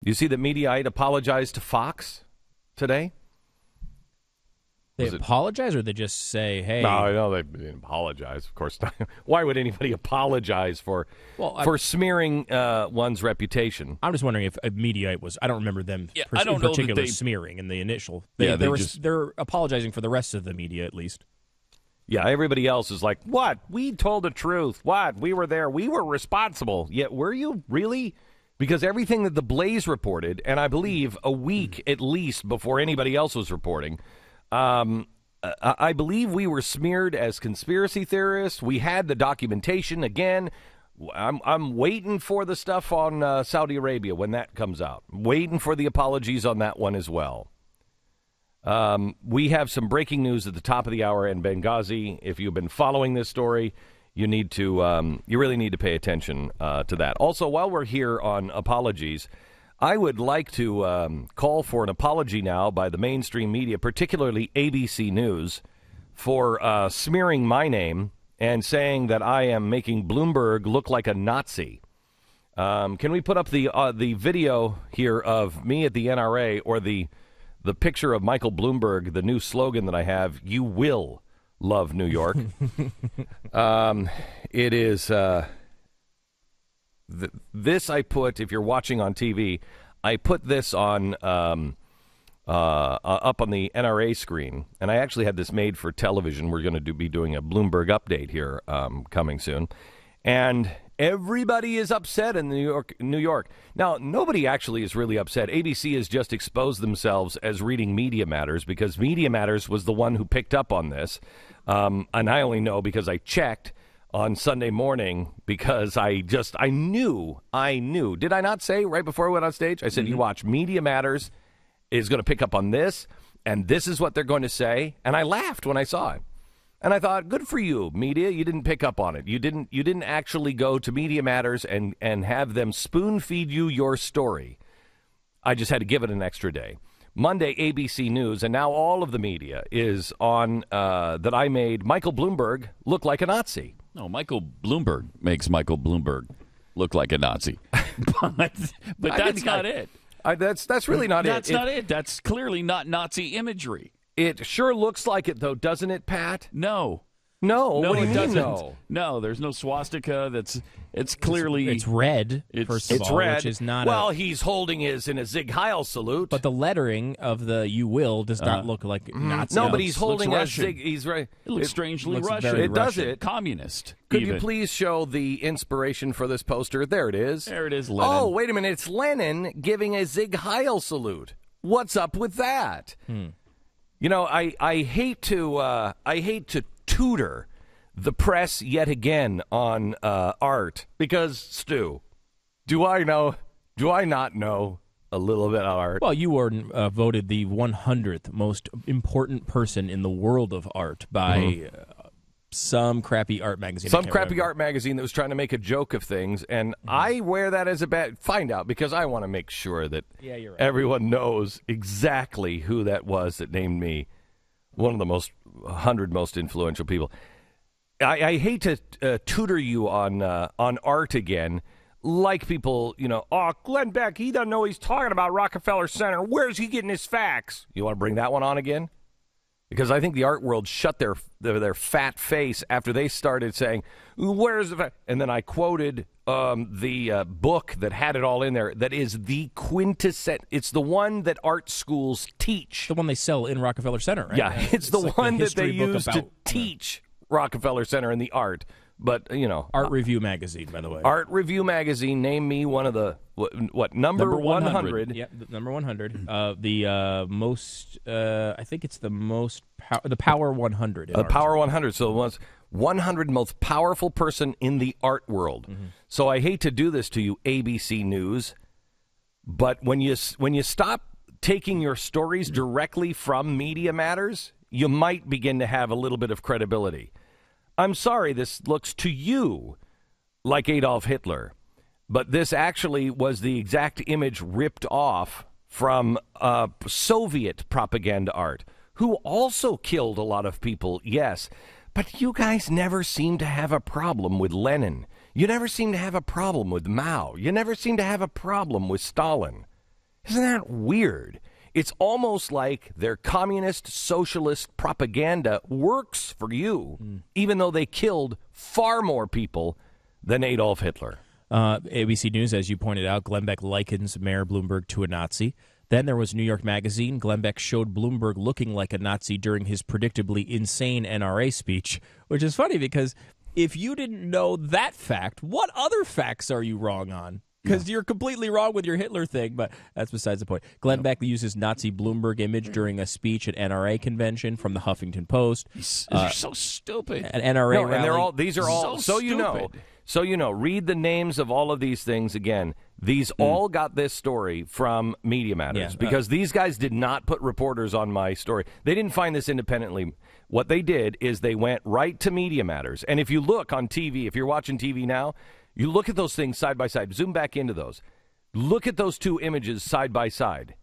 You see that Mediaite apologized to Fox today? They apologize, or they just say, hey... No, they didn't apologize, of course not. Why would anybody apologize for smearing one's reputation? I'm just wondering if Mediaite was... I don't remember them in particular smearing in the initial. They're apologizing for the rest of the media, at least. Yeah, everybody else is like, what? We told the truth. What? We were there. We were responsible. Yet, were you really? Because everything that The Blaze reported, and I believe a week at least before anybody else was reporting... I believe we were smeared as conspiracy theorists. We had the documentation. Again, I'm waiting for the stuff on Saudi Arabia when that comes out. Waiting for the apologies on that one as well. We have some breaking news at the top of the hour in Benghazi. If you've been following this story, you need to you really need to pay attention to that. Also, while we're here on apologies, I would like to call for an apology now by the mainstream media, particularly ABC News, for smearing my name and saying that I am making Bloomberg look like a Nazi. Can we put up the video here of me at the NRA, or the picture of Michael Bloomberg, the new slogan that I have, "You will love New York." It is... This I put, if you're watching on TV, I put this on up on the NRA screen, and I actually had this made for television. We're going to be doing a Bloomberg update here coming soon, and everybody is upset in New York. Now, nobody actually is really upset. ABC has just exposed themselves as reading Media Matters, because Media Matters was the one who picked up on this, and I only know because I checked on Sunday morning, because I knew. Did I not say right before I went on stage? I said, you watch, Media Matters is going to pick up on this, and this is what they're going to say. And I laughed when I saw it. And I thought, good for you, media. You didn't pick up on it. You didn't actually go to Media Matters and have them spoon feed you your story. I just had to give it an extra day. Monday, ABC News, and now all of the media is on that I made Michael Bloomberg look like a Nazi. No, Michael Bloomberg makes Michael Bloomberg look like a Nazi. but that's not it. That's really not it. That's not it. That's clearly not Nazi imagery. It sure looks like it, though, doesn't it, Pat? No. No, what do you it mean, doesn't. No, there's no swastika. It's clearly it's red. First of all, red. Which is not. Well, he's holding his in a Zig Heil salute, but the lettering of the "You will" does not look like Nazi. No, but he's holding a Zig. He's right. It looks strangely Russian. It does it. Communist. Could you please show the inspiration for this poster? There it is. There it is. Lenin. Oh, wait a minute! It's Lenin giving a Zig Heil salute. What's up with that? You know, I hate to tutor the press yet again on art, because, Stu, do I not know a little bit of art? Well, you were voted the 100th most important person in the world of art by some crappy art magazine. Some crappy art magazine that was trying to make a joke of things, and I wear that as a bad... Find out, because I want to make sure that everyone knows exactly who that was that named me one of the 100 most influential people. I hate to tutor you on art again, like people, Glenn Beck, he doesn't know what he's talking about, Rockefeller Center. Where's he getting his facts? You want to bring that one on again? Because I think the art world shut their fat face after they started saying, where's the fact? And then I quoted the book that had it all in there, that is the quintessence. It's the one that art schools teach. The one they sell in Rockefeller Center, right? Yeah, it's the one that they use to teach Rockefeller Center and the art. But, Art Review Magazine, by the way. Art Review Magazine named me one of the, number 100. Yeah, number 100. The most, I think it's the most, the Power 100. The Power 100. So it was 100 most powerful person in the art world. So I hate to do this to you, ABC News, but when you stop taking your stories directly from Media Matters, you might begin to have a little bit of credibility. I'm sorry this looks to you like Adolf Hitler, but this actually was the exact image ripped off from Soviet propaganda art, who also killed a lot of people, yes. But you guys never seem to have a problem with Lenin. You never seem to have a problem with Mao. You never seem to have a problem with Stalin. Isn't that weird? It's almost like their communist socialist propaganda works for you, even though they killed far more people than Adolf Hitler. ABC News, as you pointed out, Glenn Beck likens Mayor Bloomberg to a Nazi. Then there was New York Magazine. Glenn Beck showed Bloomberg looking like a Nazi during his predictably insane NRA speech, which is funny because if you didn't know that fact, what other facts are you wrong on? Because you're completely wrong with your Hitler thing, but that's besides the point. Glenn Beck uses Nazi Bloomberg image during a speech at NRA convention from the Huffington Post. They're so stupid. An NRA and rally. these are all, so you know, read the names of all of these things again. These all got this story from Media Matters because these guys did not put reporters on my story. They didn't find this independently. What they did is they went right to Media Matters. And if you look on TV, if you're watching TV now, you look at those things side by side. Zoom back into those. Look at those two images side by side.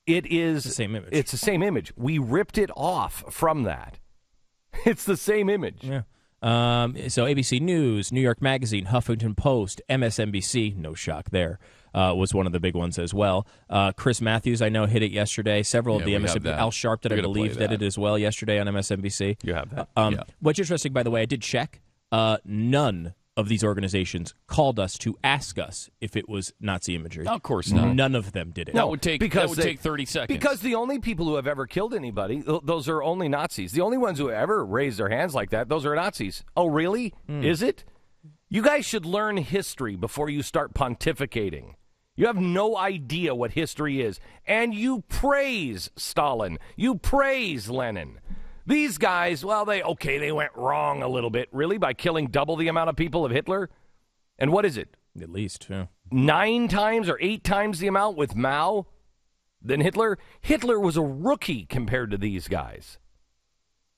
It is the same image. It's the same image. We ripped it off from that. It's the same image. Yeah. So ABC News, New York Magazine, Huffington Post, MSNBC, no shock there, was one of the big ones as well. Chris Matthews, I know, hit it yesterday. Several of the MSNBC. Al Sharpton, I believe, did it as well yesterday on MSNBC. You have that. What's interesting, by the way, I did check. None of these organizations called us to ask us if it was Nazi imagery. No, of course not. None of them did it. No, that would take 30 seconds. Because the only people who have ever killed anybody, those are only Nazis. The only ones who ever raised their hands like that, those are Nazis. Oh, really? Is it? You guys should learn history before you start pontificating. You have no idea what history is. And you praise Stalin. You praise Lenin. These guys, well, they went wrong a little bit, really, by killing double the amount of people of Hitler. And what is it? At least, yeah. 9 times or 8 times the amount with Mao than Hitler? Hitler was a rookie compared to these guys.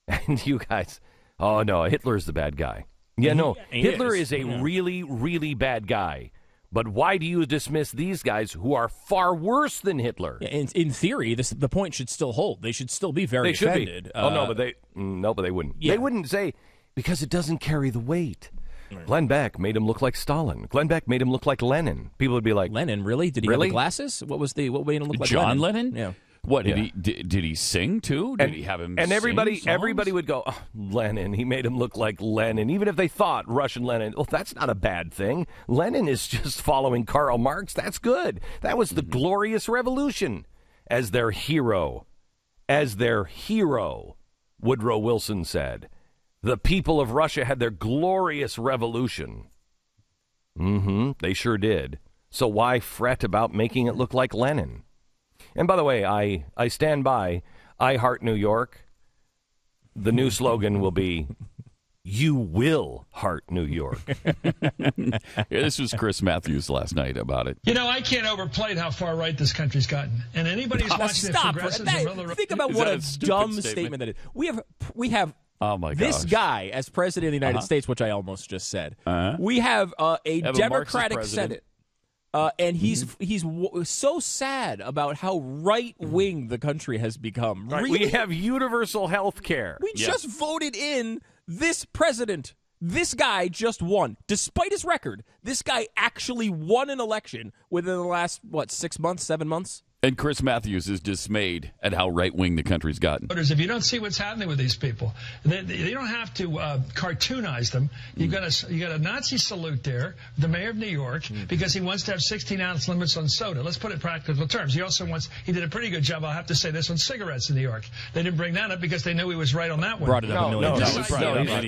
And you guys, oh, no, Hitler's the bad guy. Yeah, no, Hitler is a really, really bad guy. But why do you dismiss these guys who are far worse than Hitler? Yeah, in theory, the point should still hold. They should still be very offended. Be. But they wouldn't. Yeah. They wouldn't say, because it doesn't carry the weight. Right. Glenn Beck made him look like Stalin. Glenn Beck made him look like Lenin. People would be like, Lenin, really? Did he have the glasses? What made him look like John Lennon? Yeah. What did he sing too? Did he have him? And everybody would go, oh, Lenin. He made him look like Lenin, even if they thought Russian Lenin. Well, that's not a bad thing. Lenin is just following Karl Marx. That's good. That was the glorious revolution. As their hero, Woodrow Wilson said, the people of Russia had their glorious revolution. They sure did. So why fret about making it look like Lenin? And by the way, I stand by I Heart New York. The new slogan will be, you will heart New York. This was Chris Matthews last night about it. You know, I can't overplay how far right this country's gotten. And anybody who's watching the progressives and other... Think about what a dumb statement that is. We have oh my this guy as president of the United States, which I almost just said. We have a Democratic Senate. And he's so sad about how right-wing the country has become. Right. Really? We have universal health care. We just voted in this president. This guy just won. Despite his record, this guy actually won an election within the last, 7 months? And Chris Matthews is dismayed at how right-wing the country's gotten. If you don't see what's happening with these people, they don't have to cartoonize them. You got a Nazi salute there, the mayor of New York, because he wants to have 16-ounce limits on soda. Let's put it in practical terms. He did a pretty good job, I'll have to say this, on cigarettes in New York. They didn't bring that up because they knew he was right on that one. Brought it up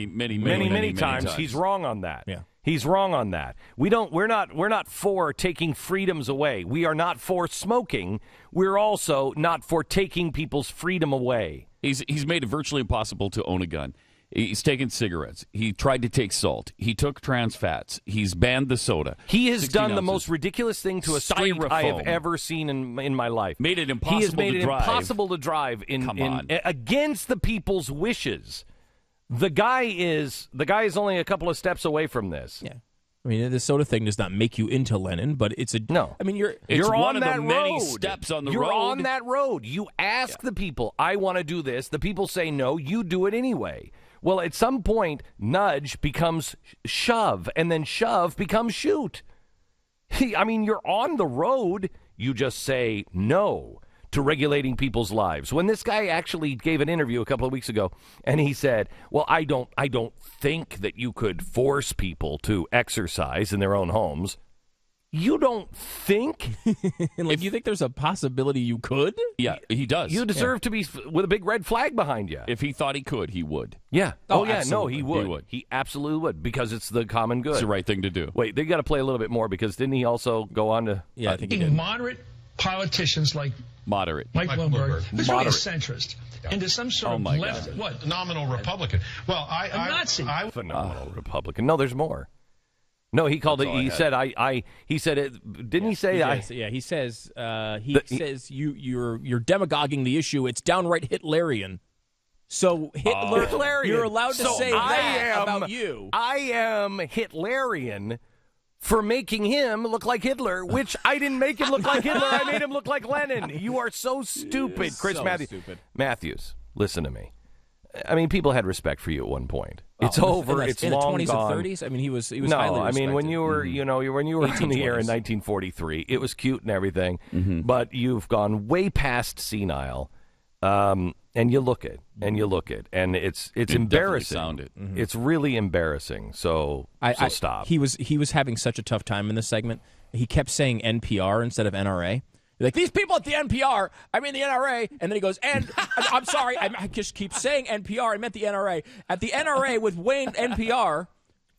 many times. He's wrong on that. Yeah. He's wrong on that. We're not for taking freedoms away. We are not for smoking. We're also not for taking people's freedom away. He's made it virtually impossible to own a gun. He's taken cigarettes. He tried to take salt. He took trans fats. He's banned the soda. He has done the most ridiculous thing to a street I have ever seen in my life. Made it impossible He has made to it drive. impossible to drive against the people's wishes. The guy is only a couple of steps away from this. Yeah. I mean, the soda thing does not make you into Lenin, but it's a... No. I mean, you're one on of that the road. many steps on the road. You're on that road. You ask the people, I want to do this. The people say no. You do it anyway. Well, at some point, nudge becomes shove, and then shove becomes shoot. I mean, you're on the road. you just say no to regulating people's lives. When this guy actually gave an interview a couple of weeks ago, and he said, well, I don't think that you could force people to exercise in their own homes. You don't think? Like, you think there's a possibility you could? Yeah, he does. You deserve to be with a big red flag behind you. If he thought he could, he would. Yeah. Oh, yeah, absolutely. no, he would. He absolutely would, because it's the common good. It's the right thing to do. Wait, they got to play a little bit more, because didn't he also go on to... Yeah, I think he did. Moderate politicians like Moderate. Mike Bloomberg, who's really a Moderate. centrist, into some sort of my left, God. what? Nominal Republican. Well, A Nazi. Phenomenal Republican. No, there's more. No, he called it. He said, he said it. Didn't he say? He says says you're demagoguing the issue. It's downright Hitlerian. So Hitler, Hitlerian. you're allowed to So say that about you. I am Hitlerian for making him look like Hitler, which I didn't make him look like Hitler. I made him look like Lenin. You are so stupid, Chris so Matthews. stupid. Matthews, listen to me. I mean, people had respect for you at one point. It's over. It's in long the 20s gone. and 30s. I mean, he was No, highly I mean, when respected. you were, when you were in the air in 1943, it was cute and everything, but you've gone way past senile, and you look it, and it's embarrassing. Sound it. It's really embarrassing. So stop. He was having such a tough time in this segment. He kept saying NPR instead of NRA. Like, these people at the NPR, I mean the NRA, and then he goes, and I'm sorry, I just keep saying NPR, I meant the NRA. At the NRA with Wayne NPR,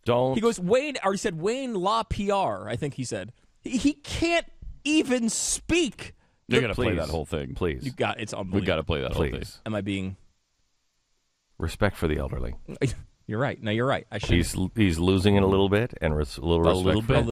Don't. he goes, Wayne, or he said Wayne La PR, I think he said. He can't even speak. You're going to play Please. that whole thing. Please. It's unbelievable. We've got to play that whole thing. Please. Am I being... Respect for the elderly. You're right. No, you're right. I should. He's losing it a little bit, and a little respect. little bit.